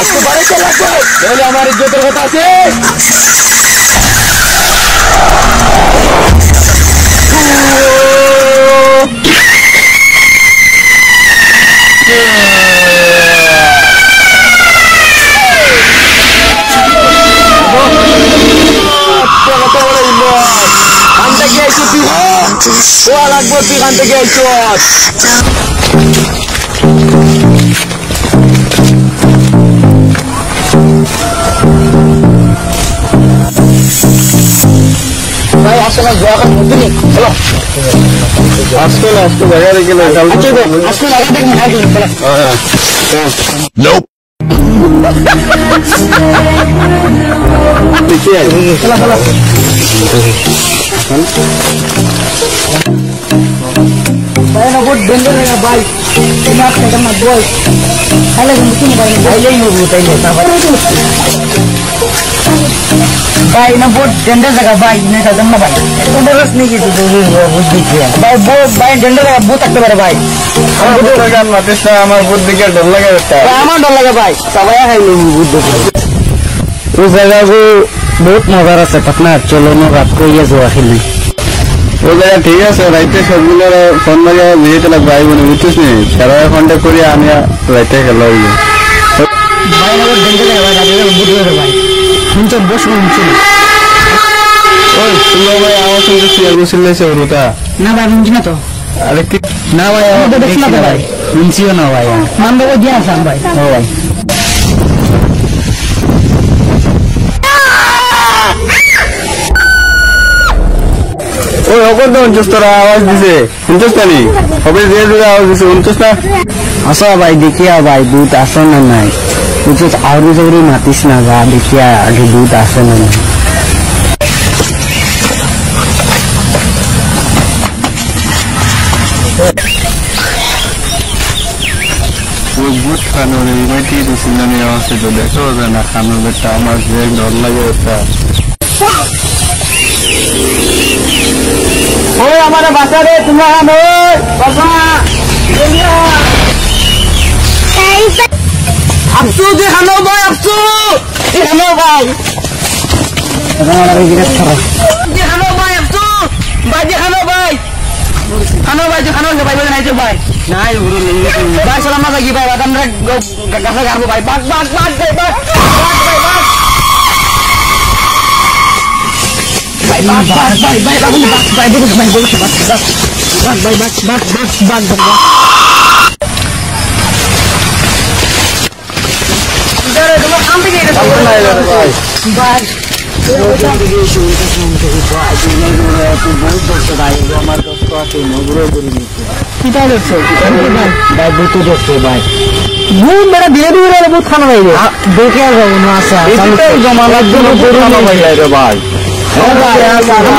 আজকে বাড়ি চলে আসো, তাহলে আমার ইজ্জতের কথা আছে। লাগবো তুই এখান থেকে আইস। ভাই আসলে জোয়াকার মধ্যে নেই, চলো আজকে আজকে বাজারে গেলে আজকে লাগা দেখুন भाई ना बहुत डेंजर है भाई, तुम आप क्या करना बोल, पहले तुम भाई पहले ही नहीं बताइए भाई ना बहुत डेंजर जगह भाई नहीं था जमना भाई तो डरस नहीं की तो बुद्धि किया भाई बहुत भाई डेंजर जगह बहुत तक मेरे भाई हम बुद्धि लगा मारते हमारे बुद्धि के डर लगा रहता है हमारा डर लगा भाई सवाया है नहीं बुद्धि उस जगह को बहुत मजा आता है पटना चलो ना रात को ये जो खेलने वो जगह ठीक है सर राइट सब मिले फोन में ये तो लग भाई बोले बुझते नहीं सारा कांटेक्ट करिए आने राइट के लो ये भाई ना वो डेंजर है भाई आगे बुद्धि है भाई हम तो बस में नीचे ओए तुम लोग भाई आवाज सुन के सियार गुस्से से होता ना भाई मुझे ना तो अरे ना भाई तो देखना भाई मुझे ना भाई मान दो दिया शाम भाई ओ भाई ওই ওপর তো 49 টাকা আওয়াজ দিছে 49 টাকা হবে যে যে আওয়াজ দিছে 49 টাকা আসা ভাই দেখিয়া ভাই দুধ আসে না নাই কিছু আউরি জৌরি মাতিস না গা দেখিয়া আগে দুধ আসে না নাই वो बुट खानो रे बैठी तो सिनाने आवाज से तो देखो ना खानो बेटा আমার যে ডর লাগে ওটা ओए हमारे बासा रे तुम्हारा मोर बासा अफसू दिखानो भाई अफसू दिखानो भाई हमारा गिरफ्त करो दिखानो भाई अफसू भाई दिखानो भाई खानो भाई भाई बोले नहीं भाई नहीं गुरु नहीं भाई सलाम लगी भाई बादाम रे गफा गारबो भाई बाग बाग बाग भाई बाग भाई भाई भाई भाई भाई भाई भाई देखो भाई बोलो भाई भाई भाई भाई भाई इधर तुम काम पे गए थे भाई भाई আমার দোস্ত আছে নগরে করে নিচ্ছে কিটা দেখছো ভাই বুতু দেখছো ভাই ঘুম মেরা ধীরে ধীরে বহুত খানা হয়ে যায় দেখে আর যাবো না আচ্ছা এই জমানার জন্য গরু খানা হয়ে যায় রে ভাই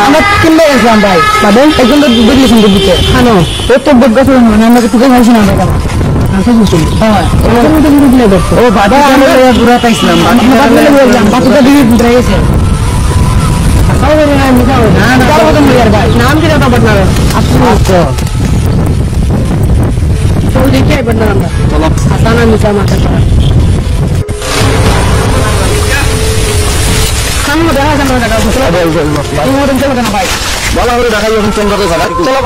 আমরা কিনলে গেছিলাম ভাই বাদে একজন তো দেখলেছেন দিতে খানো ওর তো বেগ গাছ মানে আমরা কিছু খাইছি না আমরা আচ্ছা বুঝছি হ্যাঁ ওখানে তো দিলে দেখো ও বাদে আমরা পুরো পাইছিলাম বাদে বললাম বাকিটা দিয়ে দিয়েছে सारे ने नाम लिखा है ना क्या बोलते हैं यार भाई नाम क्या था पटना में अच्छा तो देखिए पटना नाम चलो आसाना मिसा माता हम लोग देखा चल रहा था चलो तुम लोग चलो ना भाई बोला और देखा ये तुम करते चलो चलो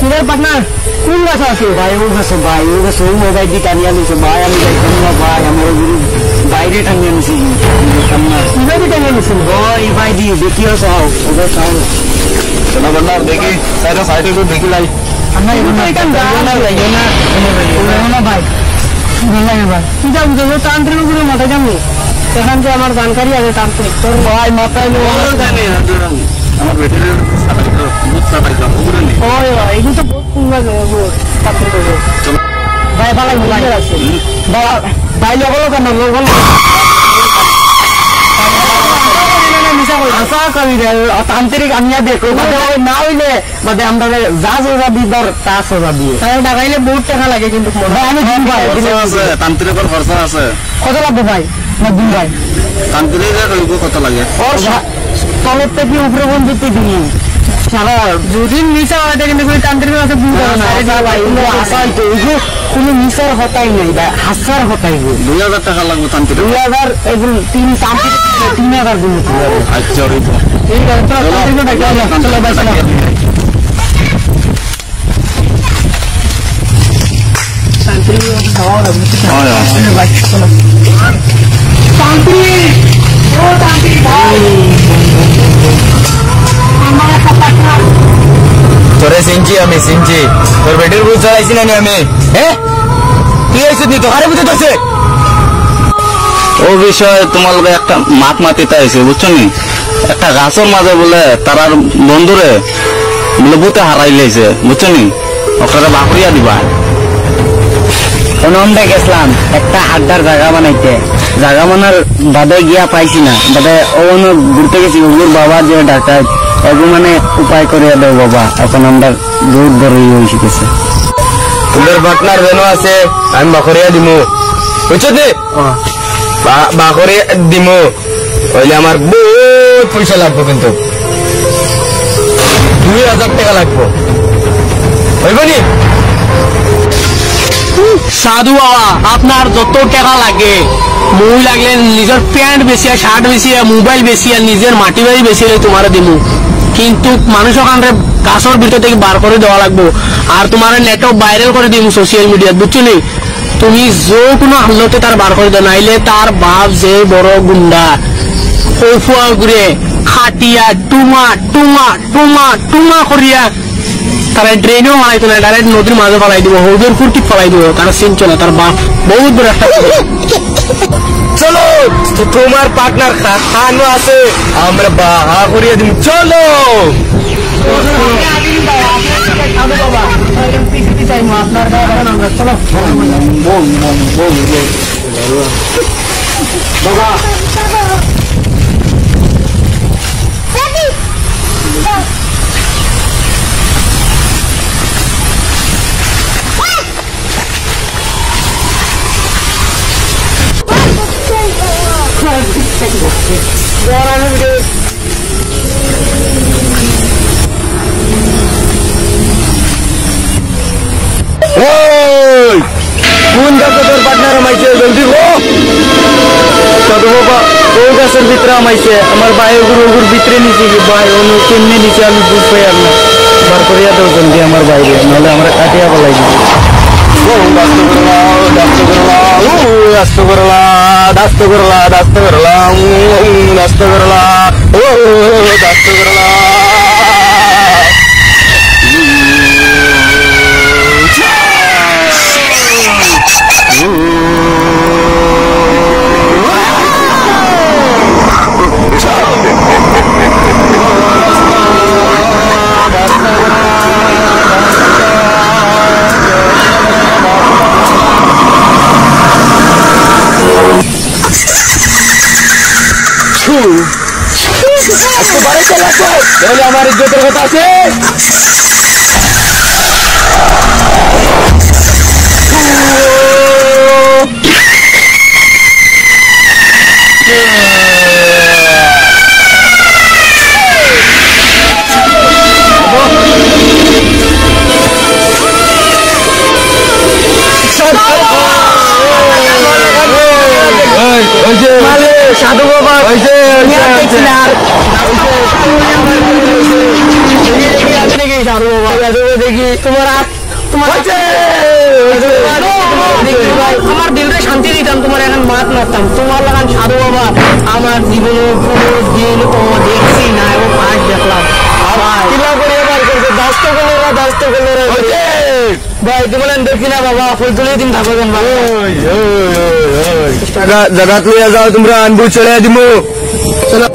Sudah partner, enggak sih, bayu nggak semua bayi di tanya nih, sebaya nih dari semua bayi yang mau guru bayi di tanya nih sih, karena sudah di tanya nih sih, boy bayi di dekio soal, udah tahu. Sudah benar deki, saya side itu deki lagi. Karena itu kan benar lah, ya na bayi, benar ya bayi. Tidak udah tantri guru mata jamu, sekarang saya amar जानकारी ada tantri, terus bayi mata ini orang kan ya, orang. আমার বেটারের সাথে বুঝ সাথে যাব পুরো নেই ওই ভাই এটা তো বহুত পুঙ্গা যায় গো পাত্র তো চলো ভাই ভালো লাগে আছে ভাই ভাই লগলো কেন লগলো না মিছা আশা করি তান্ত্রিক আনিয়া দেখো না হইলে বাদে আমরা যা সোজা দিবার তা সোজা দিয়ে তাহলে টাকাইলে বহুত টাকা লাগে কিন্তু আমি তান্ত্রিকের খরচা আছে কত লাগবে ভাই না দিন ভাই তান্ত্রিকের কত লাগে তলের থেকে উপরে পর্যন্ত দিন যদি মিশা হয় কিন্তু তান্ত্রিক আছে কোনো মিশার হতাই নাই বা হাসার হতাই 2000 টাকা লাগবে তান্ত্রিক 2000 এগুলো 3000 দিন আচ্ছা ঠিক আছে চলো ভাই তান্ত্রিক হওয়া ভাই চলো তান্ত্রিক ও তান্ত্রিক ভাই তোরে সিনছি আমি সিনছি তোর বেটির বুঝ চাইছি না আমি হ্যাঁ কি হয়েছে নি তো আরে বুঝতে পারছে ও বিষয়ে তোমার লগে একটা মাত মাতিতে আইছে বুঝছো নি একটা গাছের মাঝে বলে তার বন্ধুরে বলে বুতে হারাই লাইছে বুঝছো নি ওখানে বাকরিয়া দিবা আমরা গেছিলাম একটা আড্ডার জায়গা বানাইতে জায়গা বানার বাদে গিয়া পাইছি না বাদে ওখানে ঘুরতে গেছি ওগুলোর বাবা যে ডাক্তার এগুলো মানে উপায় করে দেও বাবা এখন আমরা দূর দূর হয়ে গেছে তোমার পার্টনার যেন আছে আমি বাকরিয়া দিমু বুঝছো নি বাকরিয়া দিমু হইলে আমার বহুত পয়সা লাগবে কিন্তু 2000 টাকা লাগবে হইব নি সাধু বাবা আপনার যত টাকা লাগে মই লাগলে নিজের প্যান্ট বেশি শার্ট বেশি মোবাইল বেশি আর নিজের মাটি বাড়ি বেশি তোমার দিমু কিন্তু মানুষ ওখানে গাছের ভিতর থেকে বার করে দেওয়া লাগবো আর তোমার নেটও ভাইরাল করে দিমু সোশ্যাল মিডিয়াত বুঝছো নি তুমি যে কোনো হালতে তার বার করে দাও নাইলে তার বাপ যে বড় গুন্ডা ফুয়া ঘুরে খাটিয়া টুমা টুমা টুমা টুমা করিয়া তারা ড্রেনেও মারাইতো না ডাইরেক্ট নদীর মাঝে ফেলাই দিব হৌদের ফুর্তি ফেলাই দিব তারা চিনছ না তার বাপ বহুত বড় একটা চলো তোমার পার্টনার খানো আছে আমরা বাহা করিয়ে দিন চলো বাবা কোন গাছে তোর পার্টনার আমাইছে জলদি গো সাধু বাবা ও গাছের ভিতরে আমাইছে আমার ভাই ওগুর ভিতরে নিচে কি ভাই অন্য কেমনি নিচে আমি বুঝ পাই আর না বার করিয়া দাও জলদি আমার বাইরে নাহলে আমরা কাটিয়া বলাই দিব দাস্ত করলা দাস্ত করলা দাস্ত করলা দাস্ত করলা ও দাস্ত করলা আমার ইজ্জতের কথা আছে সাধু বাবা দেখি তোমার আমার দিলটা শান্তি দিতাম তোমার এখন মাত মারতাম তোমার লাগান সাধু বাবা আমার জীবনে কোনো দিন ও দেখছি না এবং আজ দেখলাম ভাই তোমার দেখি না বাবা ফুল তুলে দিন থাকো জায়গা তুলে যাও তোমরা আনবু চলে দিব চলো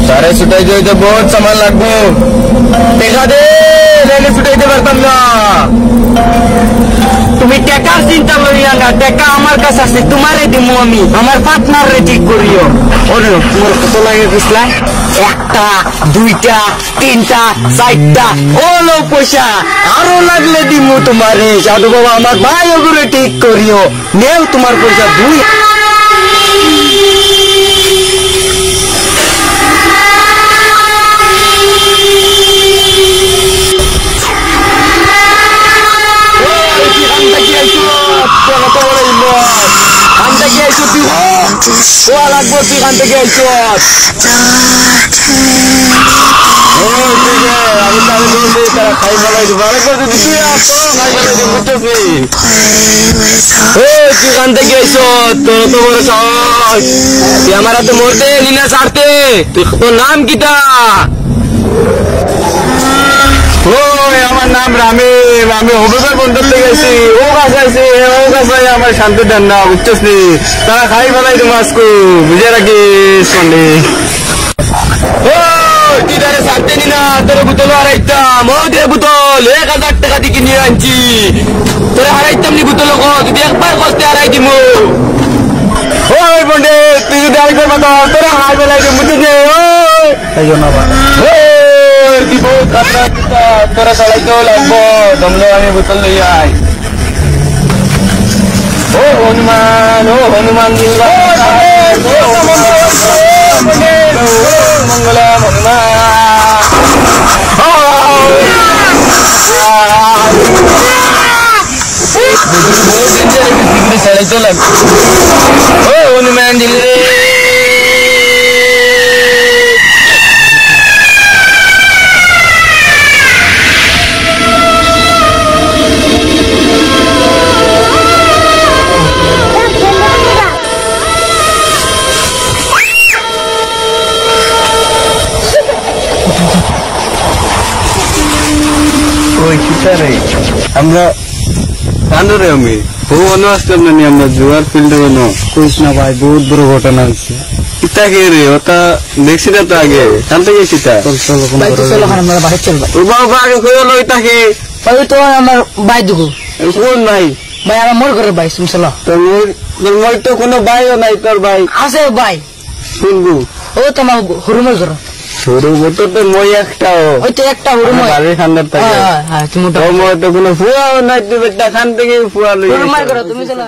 তারে ছুটাই দিতে বহুত সময় লাগবো, টেকা দে, নাহলে ছুটাইতে পারতাম না। তুমি টাকার চিন্তা করিয়া না, টাকা আমার কাছে আছে, তোমারে দিমু আমি, আমার পার্টনার রে ঠিক করিও। ওরে তোমার কত লাগে বুঝলা? 1টা 2টা 3টা 4টা ওলো পয়সা আরো লাগলে দিমু তোমারে। সাধু বাবা আমার ভাই ওগুলো ঠিক করিও, নেও তোমার পয়সা 2। লাগবো তুই খান থেকে আইছো। তারা খাই ফেলাই দেবো, আরেকবার যদি তুই আসো খাই ফেলাই দেবো, বুঝছিস? তুই খান থেকে আইছো, তোর তো বড় সাহস, তুই আমার হাতে মরতে নিনা ছাড়তে, তুই তোর নাম কিটা? আমার নাম রামিম, আমি হবিবের বন্ধুর থেকে আইছি, ও গাছ আইছি, ও গাছ আমার শান্তি দেন না, বুঝছিস নি? তারা খাই ফেলাই দেবো আজকু, বুঝে রাখিস সন্ডে। তুই তারে ছাড়তে নি না, তোর বোতল হারাইতাম, ও দে বোতল 1000 টাকা দিয়ে কিনে আনছি, তোরে হারাইতাম নি বোতল, যদি একবার কষ্টে হারাই দিব। ওই বন্ধে তুই যদি আরেকবার কথা তোরা হাই ফেলাই দেবো, বুঝছিস? এই জন্য দিব তোরা চলাইতেও লাগবো, দমলে আমি বোতল লই আই। ও হনুমান, ও হনুমান মঙ্গলম হনুমান চলাইতে লাগবো। ও হনুমান দিলে আমরা কান্দরে আমি বহু অন্য আসলাম না, আমরা জুয়ার ফিল্ডে বানো কইস না ভাই, বহুত বড় ঘটনা হচ্ছে। ইতা কে রে, ওটা দেখছি না তো আগে, জানতে গেছি তা। চলো আমরা বাড়ি চলবো। ওর বাবা আগে কইলো ইতাকে, ওই তো আমার ভাই দুগো। কোন ভাই? ভাই আমার মোর ঘরের ভাই, শুনছিল? তোর মোর তো কোনো ভাইও নাই, তোর ভাই আছে ভাই শুনবু? ও তোমার হরুমের ঘর। সরু বোতল তো মই একটাও, ওই তো একটা হরুময় বাড়ির খান্দার থাকে। হ্যাঁ তুমি তো মই তো কোনো ফুয়াও নাই, তুই বেটা খান থেকে ফুয়া লই হরুমার ঘর, তুমি চলো।